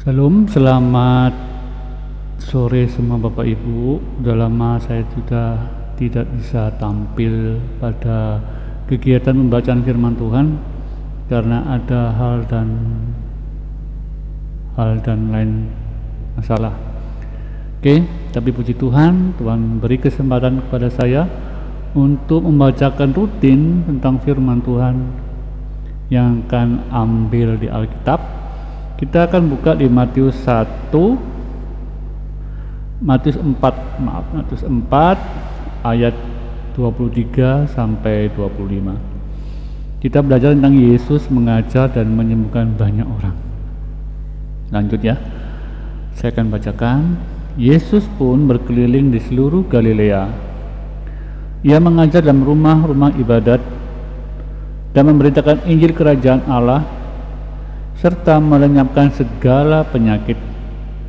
Shalom, selamat sore semua Bapak Ibu. Udah lama saya sudah tidak bisa tampil pada kegiatan pembacaan firman Tuhan karena ada hal dan lain masalah. Oke, tapi puji Tuhan, Tuhan beri kesempatan kepada saya untuk membacakan rutin tentang firman Tuhan yang akan ambil di Alkitab. Kita akan buka di Matius 4 ayat 23 sampai 25. Kita belajar tentang Yesus mengajar dan menyembuhkan banyak orang. Lanjut ya. Saya akan bacakan. Yesus pun berkeliling di seluruh Galilea. Ia mengajar dalam rumah-rumah ibadat dan memberitakan Injil Kerajaan Allah serta melenyapkan segala penyakit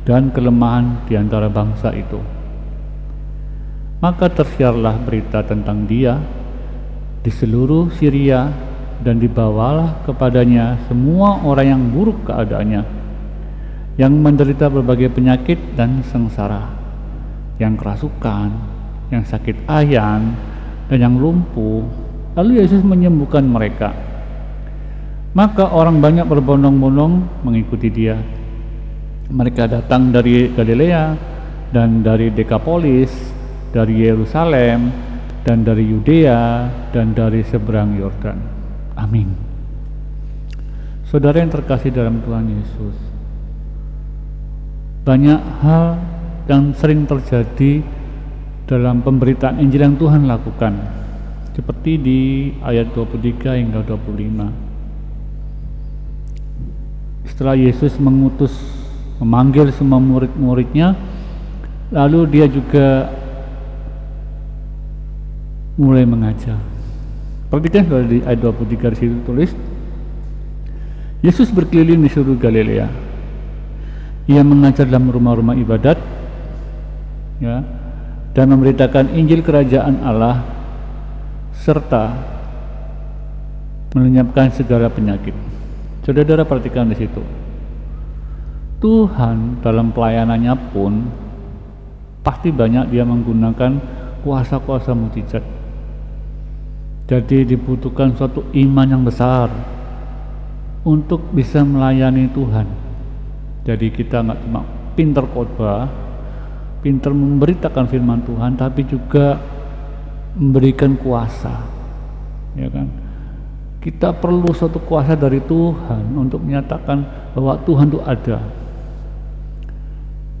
dan kelemahan di antara bangsa itu. Maka tersiarlah berita tentang Dia di seluruh Syria, dan dibawalah kepadanya semua orang yang buruk keadaannya, yang menderita berbagai penyakit dan sengsara, yang kerasukan, yang sakit ayan, dan yang lumpuh. Lalu Yesus menyembuhkan mereka. Maka orang banyak berbondong-bondong mengikuti Dia. Mereka datang dari Galilea dan dari Dekapolis, dari Yerusalem dan dari Yudea dan dari seberang Yordan. Amin. Saudara yang terkasih dalam Tuhan Yesus, banyak hal yang sering terjadi dalam pemberitaan Injil yang Tuhan lakukan, seperti di ayat 23 hingga 25. Setelah Yesus memanggil semua murid-muridnya, lalu Dia juga mulai mengajar. Perhatikan di ayat 23 di situ tulis, Yesus berkeliling di seluruh Galilea. Ia mengajar dalam rumah-rumah ibadat, ya, dan memberitakan Injil Kerajaan Allah serta melenyapkan segala penyakit. Saudara-saudara, perhatikan di situ. Tuhan dalam pelayanannya pun pasti banyak Dia menggunakan kuasa-kuasa mukjizat. Jadi dibutuhkan suatu iman yang besar untuk bisa melayani Tuhan. Jadi kita nggak cuma pintar khotbah, pintar memberitakan firman Tuhan, tapi juga memberikan kuasa, ya kan? Kita perlu suatu kuasa dari Tuhan untuk menyatakan bahwa Tuhan itu ada.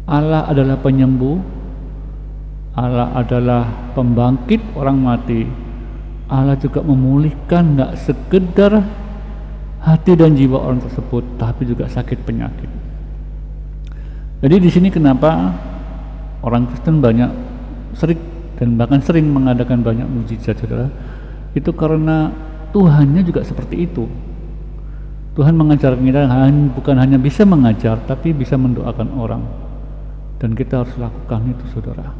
Allah adalah penyembuh, Allah adalah pembangkit orang mati, Allah juga memulihkan nggak sekedar hati dan jiwa orang tersebut, tapi juga sakit penyakit. Jadi di sini kenapa orang Kristen banyak sering mengadakan banyak mukjizat, saudara? Itu karena Tuhannya juga seperti itu. Tuhan mengajar kita bukan hanya bisa mengajar, tapi bisa mendoakan orang, dan kita harus lakukan itu, saudara.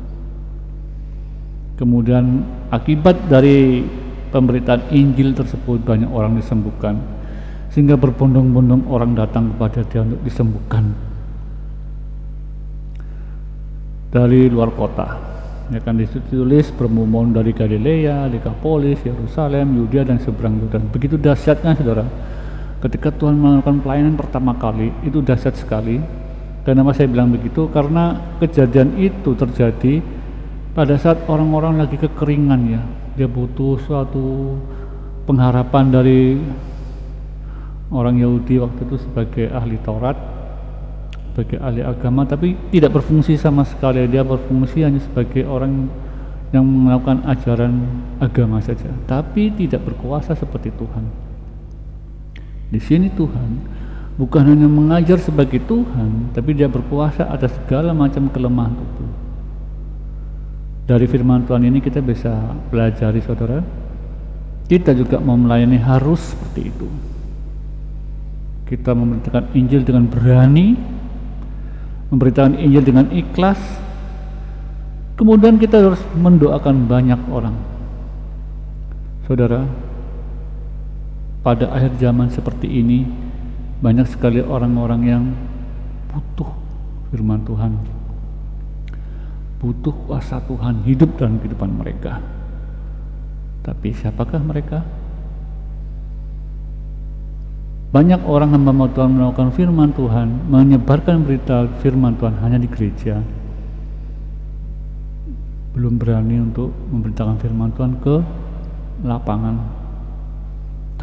Kemudian akibat dari pemberitaan Injil tersebut, banyak orang disembuhkan, sehingga berbondong-bondong orang datang kepada Dia untuk disembuhkan dari luar kota. Ya kan, ditulis bermumun dari Galilea, Dekapolis, Yerusalem, Yudea dan seberang Yordan. Begitu dahsyatnya, saudara. Ketika Tuhan melakukan pelayanan pertama kali, itu dahsyat sekali. Kenapa saya bilang begitu? Karena kejadian itu terjadi pada saat orang-orang lagi kekeringan, ya. Dia butuh suatu pengharapan dari orang Yahudi waktu itu sebagai ahli Taurat, sebagai ahli agama, tapi tidak berfungsi sama sekali. Dia berfungsi hanya sebagai orang yang melakukan ajaran agama saja, tapi tidak berkuasa seperti Tuhan. Di sini Tuhan bukan hanya mengajar sebagai Tuhan, tapi Dia berkuasa atas segala macam kelemahan tubuh. Dari firman Tuhan ini kita bisa pelajari, saudara, kita juga mau melayani harus seperti itu. Kita memberitakan Injil dengan berani, memberitakan Injil dengan ikhlas, kemudian kita harus mendoakan banyak orang. Saudara, pada akhir zaman seperti ini, banyak sekali orang-orang yang butuh firman Tuhan, butuh kuasa Tuhan hidup dalam kehidupan mereka. Tapi siapakah mereka? Banyak orang hamba Tuhan melakukan firman Tuhan, menyebarkan berita firman Tuhan hanya di gereja, belum berani untuk memberitakan firman Tuhan ke lapangan.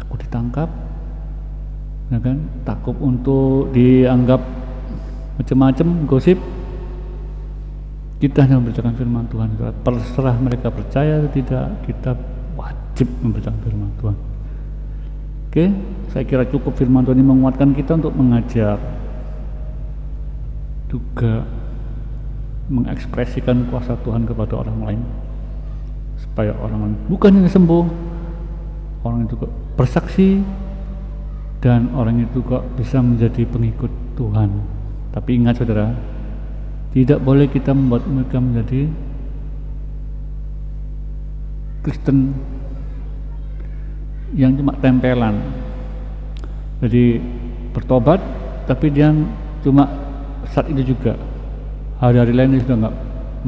Takut ditangkap, ya kan? Takut untuk dianggap macam-macam, gosip. Kita hanya memberitakan firman Tuhan. Terserah mereka percaya atau tidak, kita wajib memberitakan firman Tuhan. Oke, saya kira cukup firman Tuhan ini menguatkan kita untuk mengajar, juga mengekspresikan kuasa Tuhan kepada orang lain, supaya orang lain bukan hanya sembuh, orang itu kok bersaksi, dan orang itu kok bisa menjadi pengikut Tuhan. Tapi ingat saudara, tidak boleh kita membuat mereka menjadi Kristen yang cuma tempelan. Jadi bertobat tapi dia cuma saat itu juga, hari-hari lain dia sudah nggak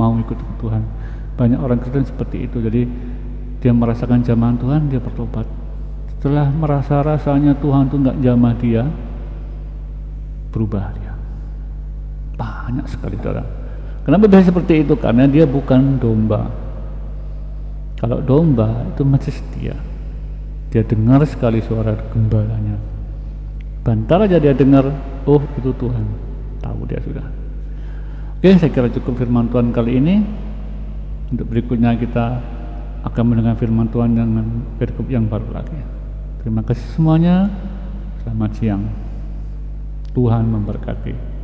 mau ikut Tuhan. Banyak orang Kristen seperti itu. Jadi dia merasakan jamahan Tuhan, dia bertobat. Setelah merasa rasanya Tuhan itu nggak jamah dia, berubah dia. Banyak sekali saudara. Kenapa bisa seperti itu? Karena dia bukan domba. Kalau domba itu masih setia, dia dengar sekali suara gembalanya. Bentar aja dia dengar, oh itu Tuhan, tahu dia sudah. Oke, saya kira cukup firman Tuhan kali ini. Untuk berikutnya kita akan mendengar firman Tuhan dengan perikop yang baru lagi. Terima kasih semuanya. Selamat siang. Tuhan memberkati.